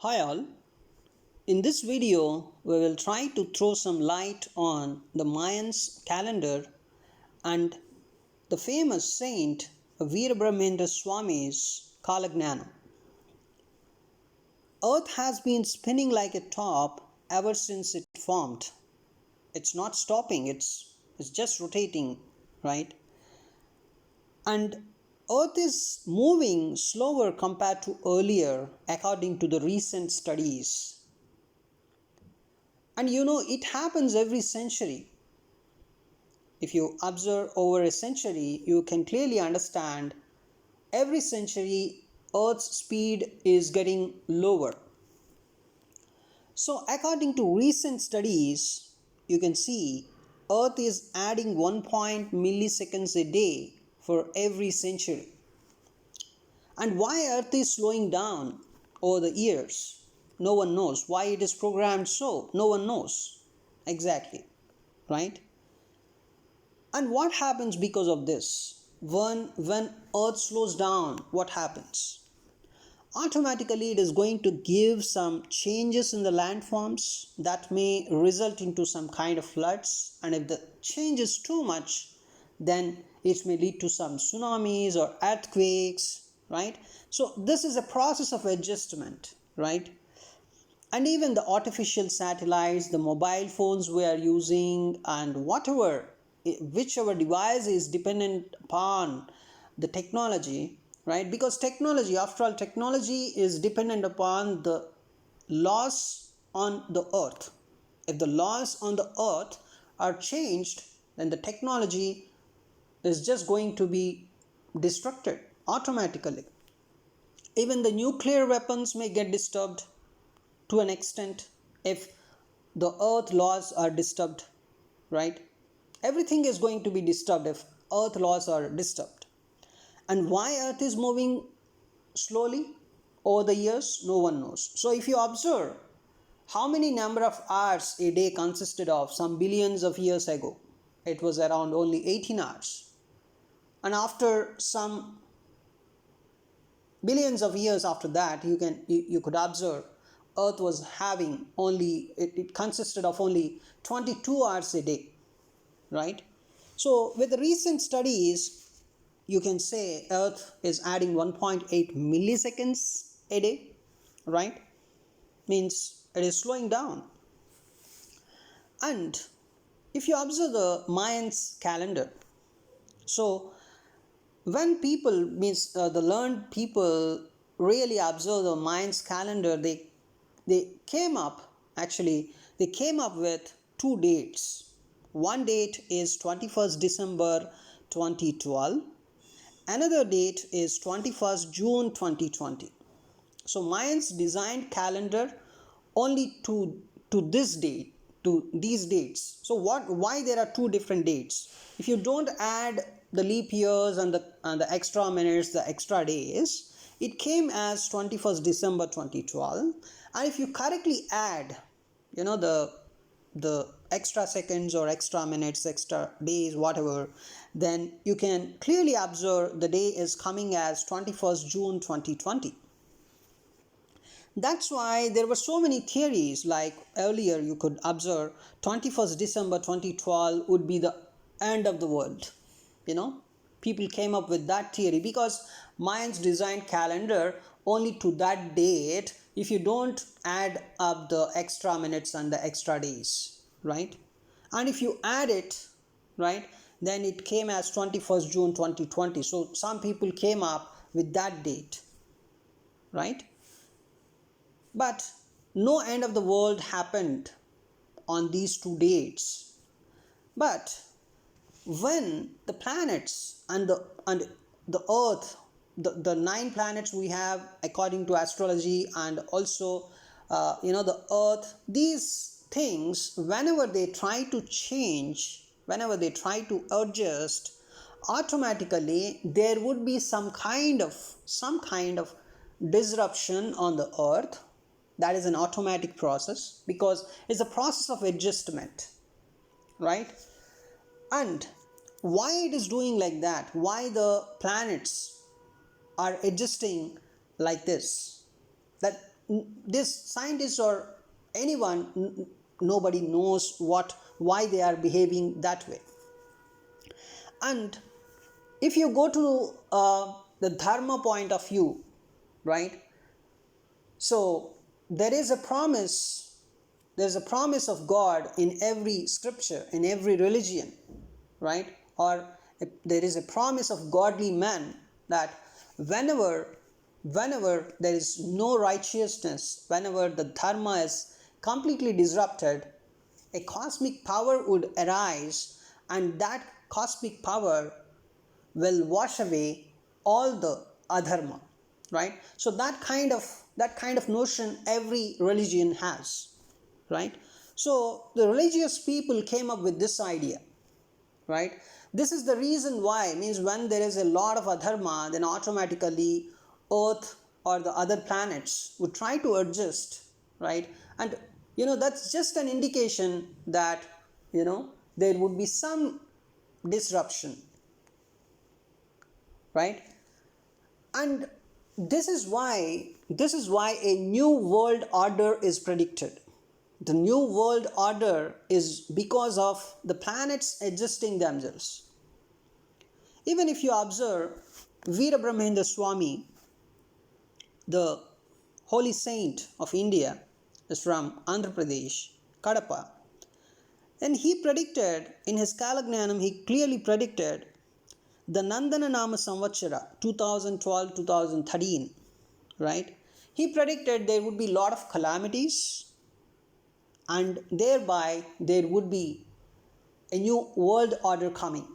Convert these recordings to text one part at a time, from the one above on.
Hi all, in this video we will try to throw some light on the Mayans calendar and the famous saint Veerabrahmendra Swami's Kalagnana. Earth has been spinning like a top ever since it formed. It's not stopping, it's just rotating, right? And Earth is moving slower compared to earlier according to the recent studies. And it happens every century. If you observe over a century, you can clearly understand every century Earth's speed is getting lower. So, according to recent studies, you can see Earth is adding 1 milliseconds a day for every century. And why Earth is slowing down over the years? No one knows. Why it is programmed so? No one knows exactly, right? And what happens because of this? When Earth slows down, what happens? Automatically it is going to give some changes in the landforms that may result into some kind of floods, and if the change is too much, then it may lead to some tsunamis or earthquakes, right? So this is a process of adjustment, right? And even the artificial satellites, the mobile phones we are using, and whichever device is dependent upon the technology, right? Because technology, after all, technology is dependent upon the laws on the earth. If the laws on the earth are changed, then the technology is just going to be destructed automatically. Even the nuclear weapons may get disturbed to an extent if the earth laws are disturbed, right? Everything is going to be disturbed if earth laws are disturbed. And why earth is moving slowly over the years, no one knows. So if you observe how many number of hours a day consisted of some billions of years ago, it was around only 18 hours. And after some billions of years after that, you could observe Earth was having only, it consisted of only 22 hours a day, right? So with the recent studies, you can say Earth is adding 1.8 milliseconds a day, right? Means it is slowing down. And if you observe the Mayans calendar, so when people, means the learned people really observe the Mayans calendar, they came up with two dates. One date is 21st December 2012. Another date is 21st June 2020. So Mayans designed calendar only to this date, to these dates. So why there are two different dates? If you don't add the leap years and the extra minutes, the extra days, it came as 21st December 2012. And if you correctly add, the extra seconds or extra minutes, extra days, whatever, then you can clearly observe the day is coming as 21st June 2020. That's why there were so many theories, like earlier you could observe 21st December 2012 would be the end of the world. People came up with that theory because Mayans designed calendar only to that date if you don't add up the extra minutes and the extra days, right? And if you add it, right, then it came as 21st June 2020. So some people came up with that date, right? But no end of the world happened on these two dates. But when the planets and the earth, the 9 planets we have according to astrology, and also the earth, these things, whenever they try to change, whenever they try to adjust, automatically there would be some kind of disruption on the earth. That is an automatic process because it's a process of adjustment, right? And why it is doing like that, why the planets are adjusting like this, that this scientist or anyone, nobody knows why they are behaving that way. And if you go to the dharma point of view, right? So there's a promise of God in every scripture, in every religion, right? Or there is a promise of godly man that whenever there is no righteousness, whenever the dharma is completely disrupted, a cosmic power would arise, and that cosmic power will wash away all the adharma, right? So that kind of notion every religion has, right? So the religious people came up with this idea, right? This is the reason why, means when there is a lot of adharma, then automatically earth or the other planets would try to adjust, right? And that's just an indication that there would be some disruption, right? And this is why a new world order is predicted. The new world order is because of the planets adjusting themselves. Even if you observe, Veerabrahmendra Swami, the holy saint of India, is from Andhra Pradesh, Kadapa. And he predicted in his Kalagnanam, he clearly predicted the Nandana Nama Samvatsara 2012-2013, right? He predicted there would be a lot of calamities, and thereby there would be a new world order coming.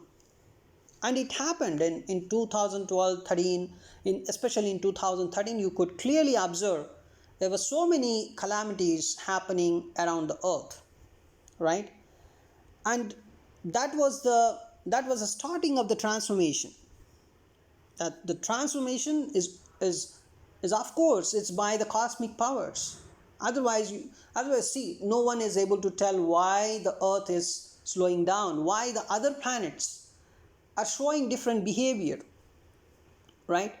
And it happened in 2012-13, especially in 2013, you could clearly observe there were so many calamities happening around the earth, right? And that was the starting of the transformation. That the transformation is of course it's by the cosmic powers. Otherwise, see, no one is able to tell why the earth is slowing down, why the other planets are showing different behavior, right?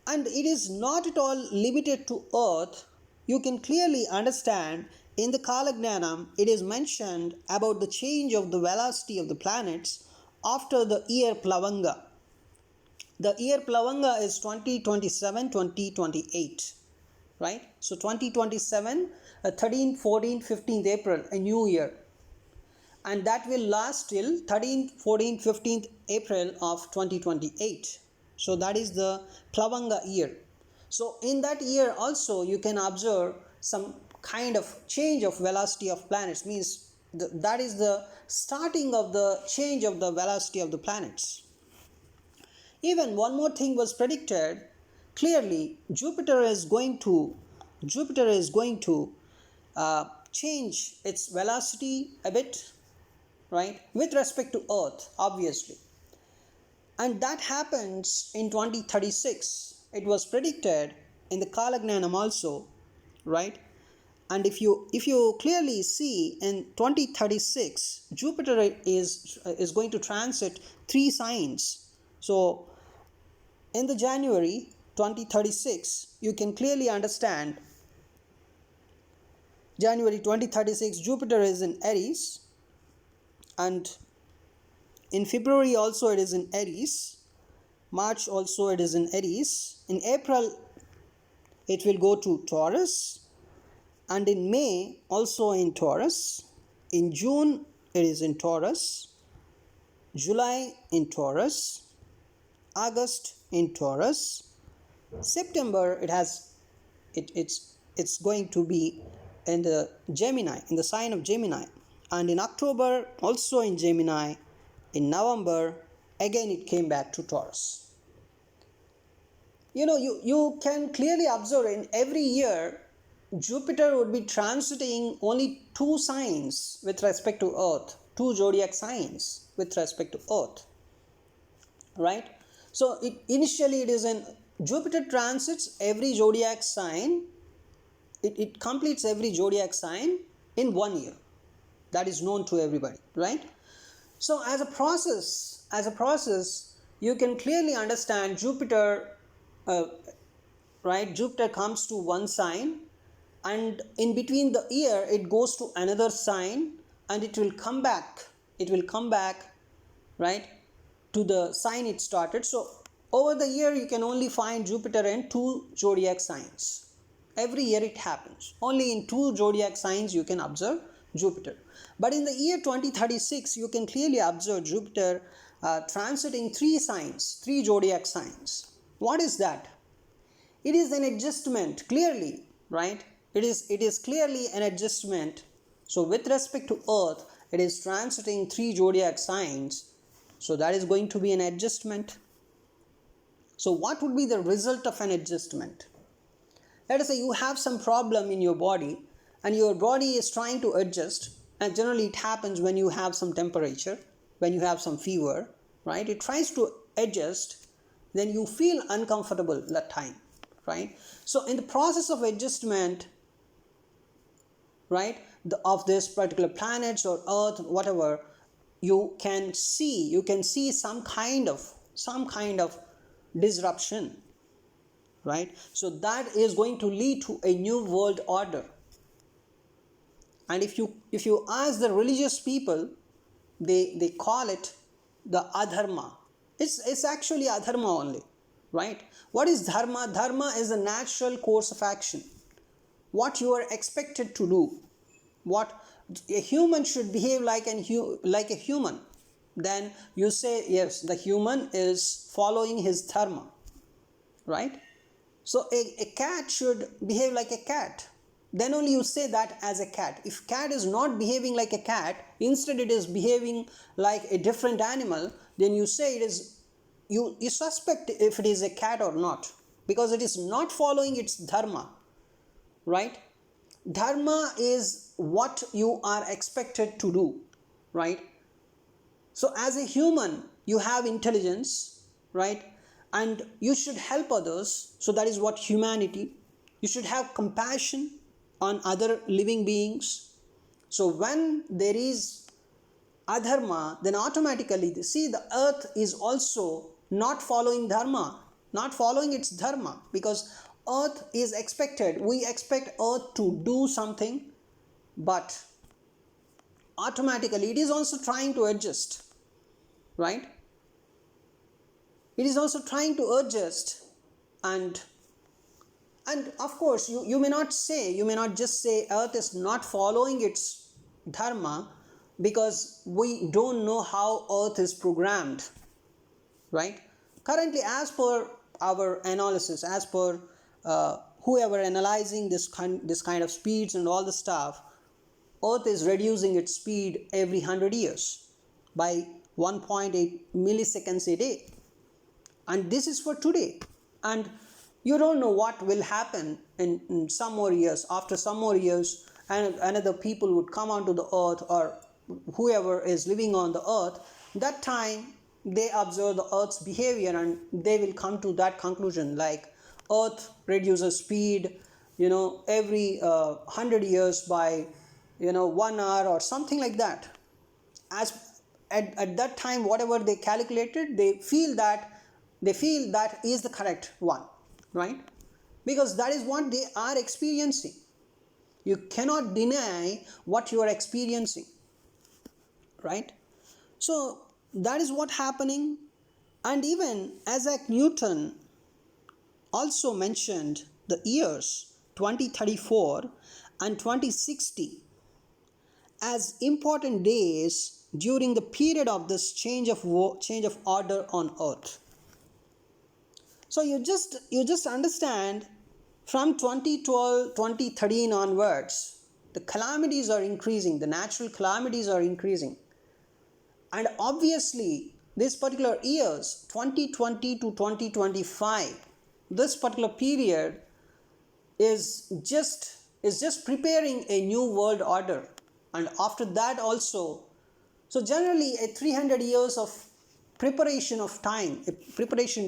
And it is not at all limited to earth. You can clearly understand in the Kalagnanam, it is mentioned about the change of the velocity of the planets after the year Plavanga. The year Plavanga is 2027-2028, right? So 2027, 13th, 14th, 15th April, a new year. And that will last till 13th, 14th, 15th April of 2028. So that is the Plavanga year. So in that year also you can observe some kind of change of velocity of planets, means that is the starting of the change of the velocity of the planets. Even one more thing was predicted clearly. Jupiter is going to change its velocity a bit, right, with respect to Earth, obviously. And that happens in 2036. It was predicted in the Kalagnanam also, right? And if you clearly see in 2036, Jupiter is going to transit 3 signs. So in the January 2036, you can clearly understand January 2036, Jupiter is in Aries, and in February also it is in Aries, March also it is in Aries, in April it will go to Taurus, and in May also in Taurus, in June it is in Taurus, July in Taurus, August in Taurus, September it's going to be in the Gemini, in the sign of Gemini, and in October also in Gemini, in November again it came back to Taurus. You can clearly observe in every year Jupiter would be transiting only 2 signs with respect to Earth, 2 zodiac signs with respect to Earth, right? So initially it is in Jupiter transits every zodiac sign. It completes every zodiac sign in 1 year. That is known to everybody, right? So as a process, you can clearly understand Jupiter, right? Jupiter comes to one sign, and in between the year it goes to another sign, and it will come back, right, to the sign it started. So over the year you can only find Jupiter in 2 zodiac signs. Every year it happens, only in 2 zodiac signs you can observe Jupiter. But in the year 2036 you can clearly observe Jupiter transiting 3 signs, 3 zodiac signs. What is that? It is an adjustment, clearly, right? It is clearly an adjustment. So with respect to Earth, it is transiting 3 zodiac signs. So that is going to be an adjustment. So what would be the result of an adjustment? Let us say you have some problem in your body and your body is trying to adjust, and generally it happens when you have some temperature, when you have some fever, right? It tries to adjust, then you feel uncomfortable that time, right? So in the process of adjustment, right, of this particular planets or Earth, whatever, you can see some kind of disruption, right? So that is going to lead to a new world order. And if you ask the religious people, they call it the adharma. It's actually adharma only, right? What is dharma? Dharma is a natural course of action, what you are expected to do, what a human should behave like a human. Then you say, yes, the human is following his dharma, right? So a cat should behave like a cat. Then only you say that as a cat. If cat is not behaving like a cat, instead it is behaving like a different animal, then you say it is, you suspect if it is a cat or not, because it is not following its dharma, right? Dharma is what you are expected to do, right? So as a human, you have intelligence, right? And you should help others. So that is what humanity. You should have compassion on other living beings. So when there is adharma, then automatically, see, the earth is also not following dharma, not following its dharma, because earth is expected, we expect earth to do something, but automatically it is also trying to adjust, right? It is also trying to adjust, and of course you may not just say earth is not following its dharma, because we don't know how earth is programmed, right? Currently, as per our analysis, as per whoever analyzing this kind of speeds and all the stuff, earth is reducing its speed every 100 years by 1.8 milliseconds a day. And this is for today. And you don't know what will happen in some more years. After some more years, and another people would come onto the earth, or whoever is living on the earth, that time they observe the earth's behavior and they will come to that conclusion, like earth reduces speed, every 100 years by 1 hour or something like that. As at that time, whatever they calculated, they feel that is the correct one, right? Because that is what they are experiencing. You cannot deny what you are experiencing, right? So that is what happening. And even Isaac Newton also mentioned the years 2034 and 2060 as important days during the period of this change of order on earth. So you just understand, from 2012, 2013 onwards, the calamities are increasing, the natural calamities are increasing. And obviously, this particular years, 2020 to 2025, this particular period is just preparing a new world order. And after that also, so generally a 300 years of preparation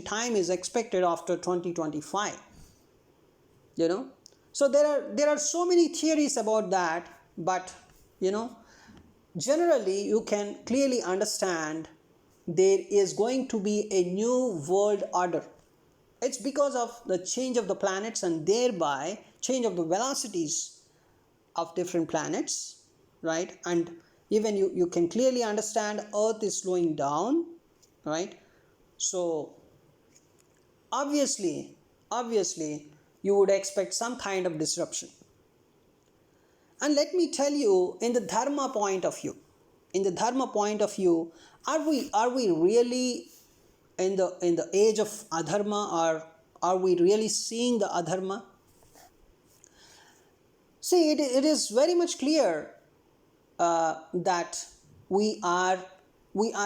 time is expected after 2025. So there are so many theories about that, but generally you can clearly understand there is going to be a new world order. It's because of the change of the planets and thereby change of the velocities of different planets, right? And even you can clearly understand Earth is slowing down, right? So obviously you would expect some kind of disruption. And let me tell you, in the dharma point of view, are we really in the age of adharma, or are we really seeing the adharma? See, it is very much clear that we are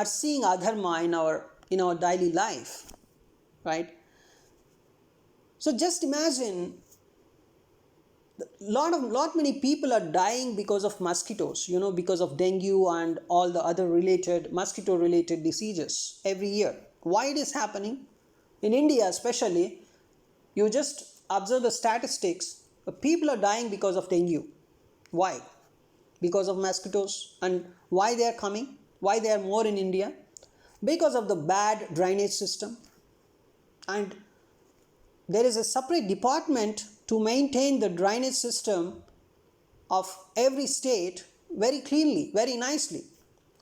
seeing adharma in our daily life, right? So just imagine, lot many people are dying because of mosquitoes, because of dengue and all the other mosquito related diseases every year. Why it is happening? In India especially, you just observe the statistics. People are dying because of dengue. Why? Because of mosquitoes. And why they are coming? Why they are more in India? Because of the bad drainage system. And there is a separate department to maintain the drainage system of every state very cleanly, very nicely,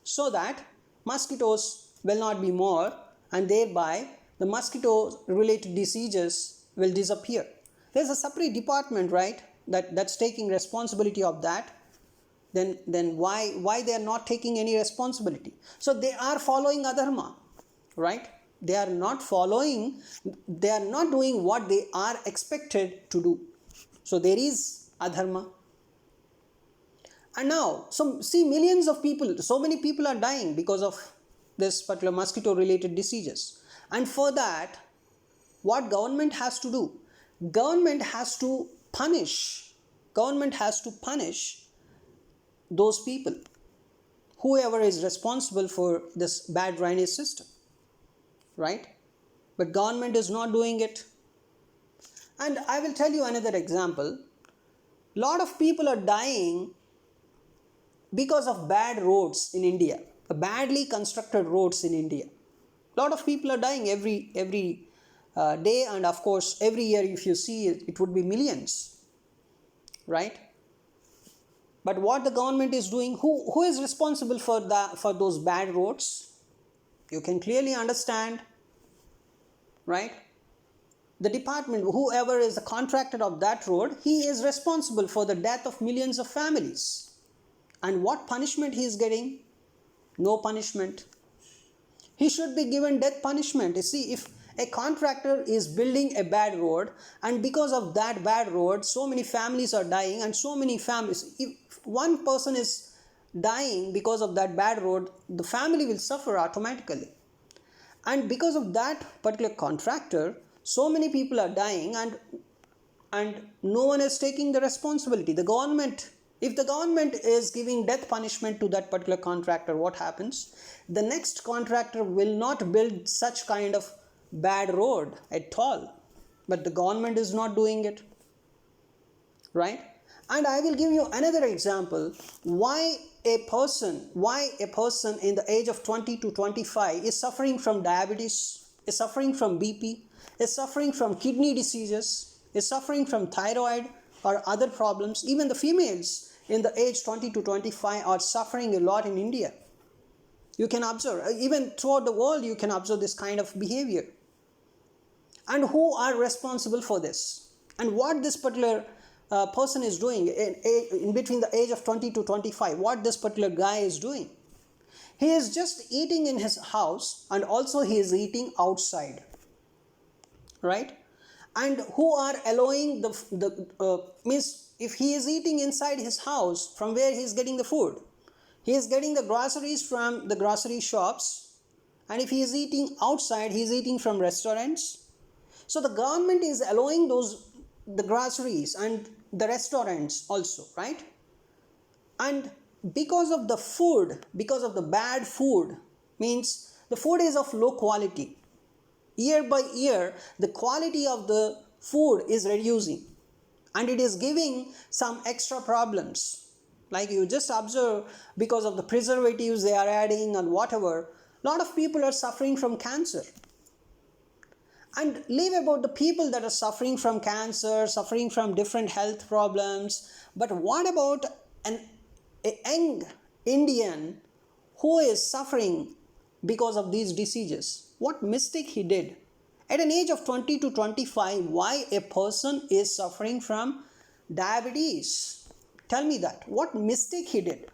so that mosquitoes will not be more, and thereby the mosquito related diseases will disappear. There's a separate department, right, that's taking responsibility of that. Then why they are not taking any responsibility? So they are following adharma, right? They are not doing what they are expected to do. So there is adharma. And now, so many people are dying because of this particular mosquito related diseases. And for that, what government has to do? Government has to punish those people, whoever is responsible for this bad drainage system, right? But government is not doing it. And I will tell you another example. Lot of people are dying because of bad roads in India, badly constructed roads in India. Lot of people are dying every day, and of course every year, if you see it would be millions, right? But what the government is doing, who is responsible for those bad roads? You can clearly understand, right? The department, whoever is the contractor of that road, he is responsible for the death of millions of families. And what punishment he is getting? No punishment. He should be given death punishment. You see, if a contractor is building a bad road, and because of that bad road so many families are dying, and so many families, if one person is dying because of that bad road, the family will suffer automatically. And because of that particular contractor, so many people are dying, and no one is taking the responsibility. If the government is giving death punishment to that particular contractor, what happens? The next contractor will not build such kind of bad road at all. But the government is not doing it, right? And I will give you another example. Why a person in the age of 20 to 25 is suffering from diabetes, is suffering from BP, is suffering from kidney diseases, is suffering from thyroid or other problems. Even the females in the age 20 to 25 are suffering a lot in India. You can observe, even throughout the world, you can observe this kind of behavior. And who are responsible for this? And what this particular person is doing in between the age of 20 to 25, what this particular guy is doing? He is just eating in his house, and also he is eating outside, right? And who are allowing means if he is eating inside his house, from where he is getting the food? He is getting the groceries from the grocery shops. And if he is eating outside, he is eating from restaurants. So the government is allowing the groceries and the restaurants also, right? And because of the food, because of the bad food, means the food is of low quality. Year by year, the quality of the food is reducing, and it is giving some extra problems. Like you just observe, because of the preservatives they are adding and whatever, a lot of people are suffering from cancer. And leave about the people that are suffering from cancer, suffering from different health problems. But what about a young Indian who is suffering because of these diseases? What mistake he did? At an age of 20 to 25, why a person is suffering from diabetes? Tell me that. What mistake he did?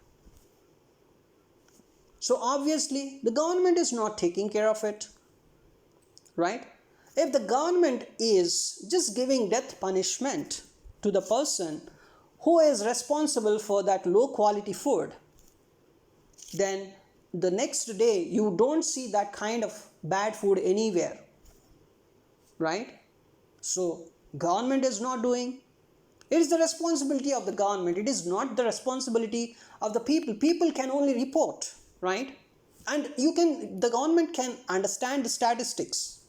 So obviously, the government is not taking care of it, right? If the government is just giving death punishment to the person who is responsible for that low quality food, then the next day you don't see that kind of bad food anywhere, right? So government is not doing. It is the responsibility of the government. It is not the responsibility of the people. People can only report, right? And the government can understand the statistics,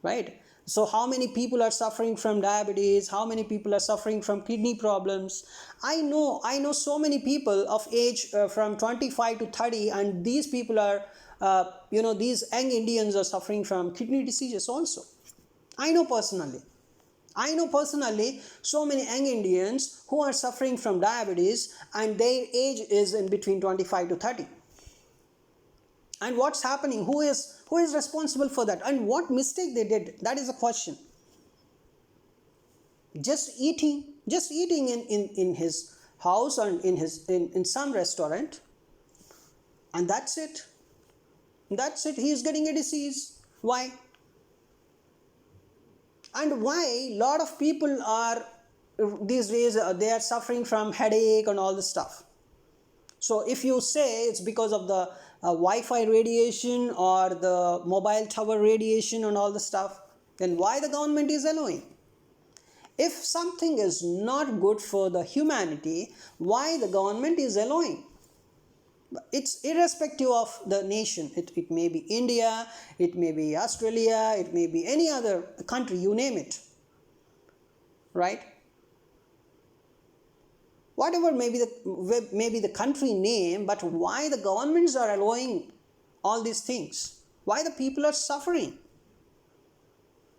right? So how many people are suffering from diabetes? How many people are suffering from kidney problems? I know so many people of age from 25 to 30, and these people are, these young Indians are suffering from kidney diseases also. I know personally so many young Indians who are suffering from diabetes, and their age is in between 25 to 30. And what's happening? Who is responsible for that? And what mistake they did? That is a question. Just eating in his house or in some restaurant, and that's it. He is getting a disease. Why? And why a lot of people are these days they are suffering from headache and all this stuff. So if you say it's because of the Wi-Fi radiation or the mobile tower radiation and all the stuff, then why the government is allowing? If something is not good for the humanity, why the government is allowing? It's irrespective of the nation. It may be India, it may be Australia, it may be any other country, you name it, right? Whatever may be the country name, but why the governments are allowing all these things? Why the people are suffering?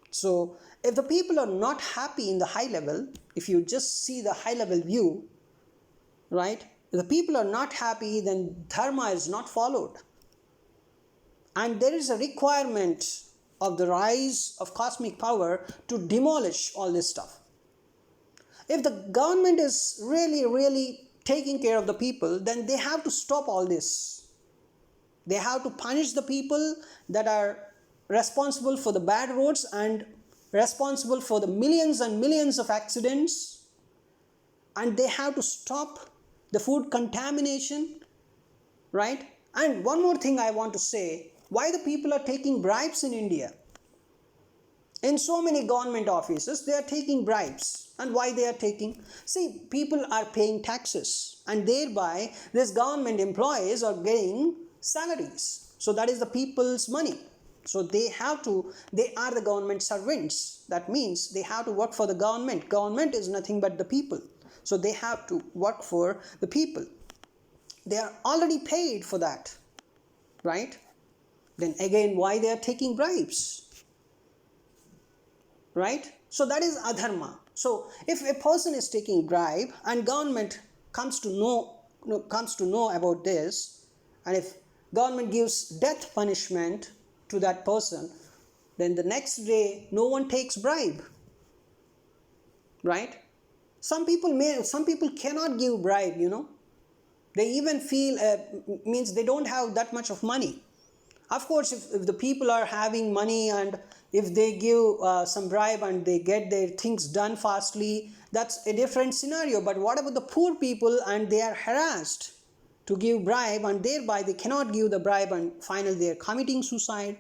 So if the people are not happy in the high level, if you just see the high level view, right? If the people are not happy, then dharma is not followed. And there is a requirement of the rise of cosmic power to demolish all this stuff. If the government is really taking care of the people, then they have to stop all this. They have to punish the people that are responsible for the bad roads and responsible for the millions and millions of accidents. And they have to stop the food contamination, right? And one more thing I want to say, why the people are taking bribes in India? In so many government offices, they are taking bribes. And why they are taking? See, people are paying taxes, and thereby these government employees are getting salaries. So that is the people's money. So they are the government servants. That means they have to work for the government. Government is nothing but the people. So they have to work for the people. They are already paid for that, right? Then again, why they are taking bribes? Right? So that is adharma. So if a person is taking bribe and government comes to know about this, and if government gives death punishment to that person, then the next day no one takes bribe, right? Some people cannot give bribe, They even feel means they don't have that much of money. Of course, if the people are having money and if they give some bribe and they get their things done fastly, that's a different scenario. But what about the poor people and they are harassed to give bribe, and thereby they cannot give the bribe, and finally they are committing suicide?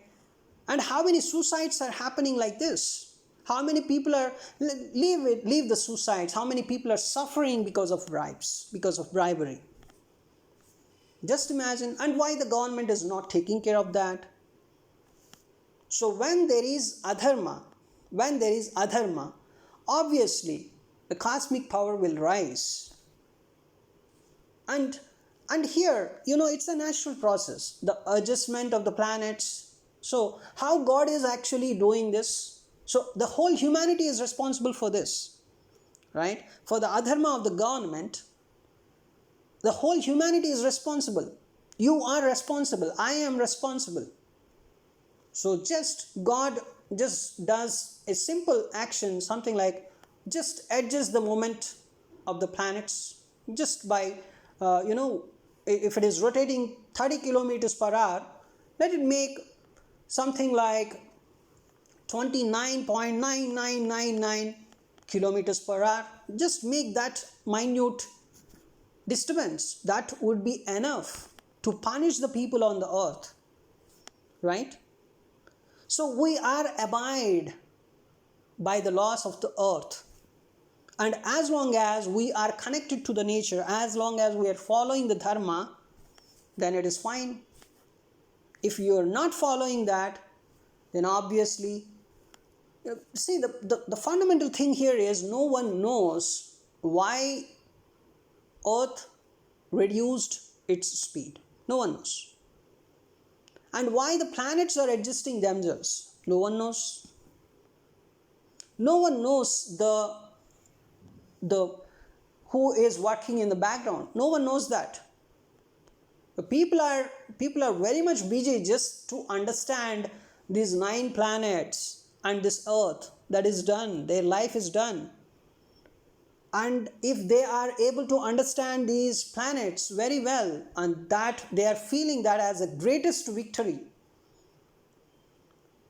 And how many suicides are happening like this? How many people are leave the suicides? How many people are suffering because of bribes, because of bribery? Just imagine. And why the government is not taking care of that? So when there is adharma, obviously the cosmic power will rise. And here, it's a natural process. The adjustment of the planets, So how God is actually doing this? So the whole humanity is responsible for this, right? For the adharma of the government, the whole humanity is responsible. You are responsible. I am responsible. So God just does a simple action, something like just adjust the moment of the planets just by, if it is rotating 30 kilometers per hour, let it make something like 29.9999 kilometers per hour. Just make that minute disturbance. That would be enough to punish the people on the earth, right? So we are abide by the laws of the earth, and as long as we are connected to the nature, as long as we are following the dharma, then it is fine. If you are not following that, then obviously, see, the fundamental thing here is no one knows why earth reduced its speed. No one knows. And why the planets are adjusting themselves, no one knows. No one knows the who is working in the background. No one knows that. The people are very much busy just to understand these 9 planets and this earth. That is done. Their life is done. And if they are able to understand these planets very well, and that they are feeling that as a greatest victory,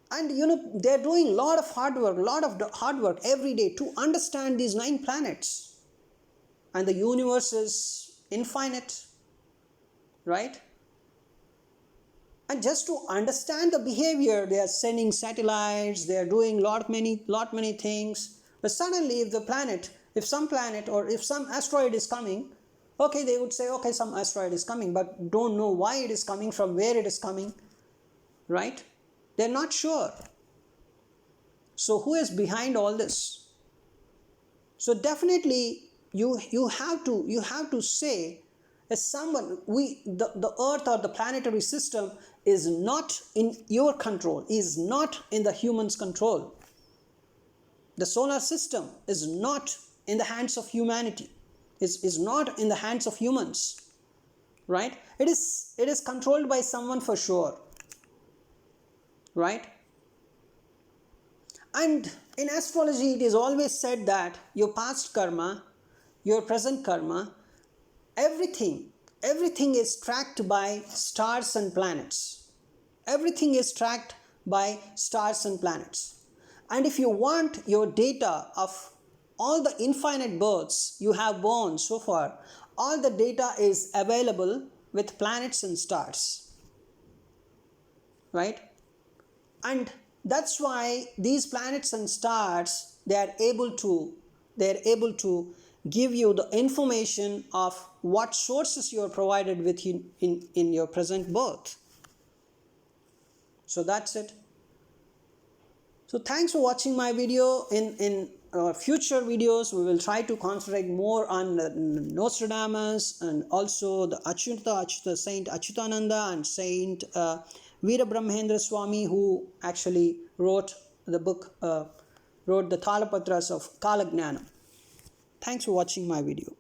and they are doing a lot of hard work every day to understand these 9 planets, and the universe is infinite, right? And just to understand the behavior, they are sending satellites, they are doing lot many things. But suddenly if some planet or if some asteroid is coming, okay, they would say, okay, some asteroid is coming, but don't know why it is coming, from where it is coming, right? They're not sure. So who is behind all this? So definitely you have to say, as someone, the earth or the planetary system is not in your control, is not in the human's control. The solar system is not in the hands of humanity, is not in the hands of humans, right? It is controlled by someone for sure, right? And in astrology, it is always said that your past karma, your present karma, everything is tracked by stars and planets. Everything is tracked by stars and planets. And if you want your data of all the infinite births you have born so far, all the data is available with planets and stars, right? And that's why these planets and stars, they are able to give you the information of what sources you are provided with in your present birth. So that's it. So thanks for watching my video. In future videos, we will try to concentrate more on Nostradamus, and also the Saint Achyutananda and Saint Veerabrahmendra Swami, who actually wrote the book, wrote the Talapatras of Kalagnana. Thanks for watching my video.